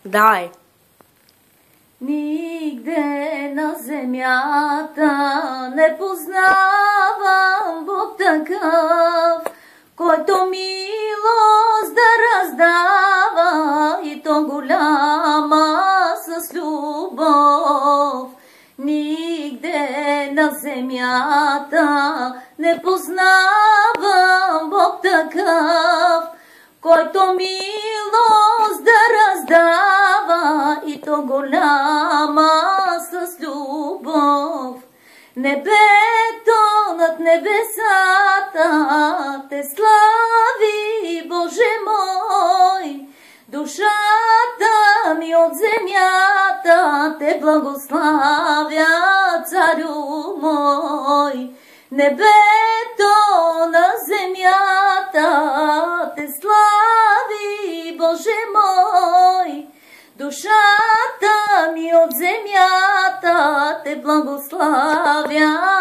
Давай. Нигде на земята не познавам Бог такъв, който милост да раздава и то голяма с любов. Нигде на земята не познавам Бог такъв, който милост да раздава и то голяма с любов. Небето над небесата те слави, Боже мой, душата ми от земята те благославя, Царю мой. Небето на земята те слави, Боже мой, душата ми от земята те благославя,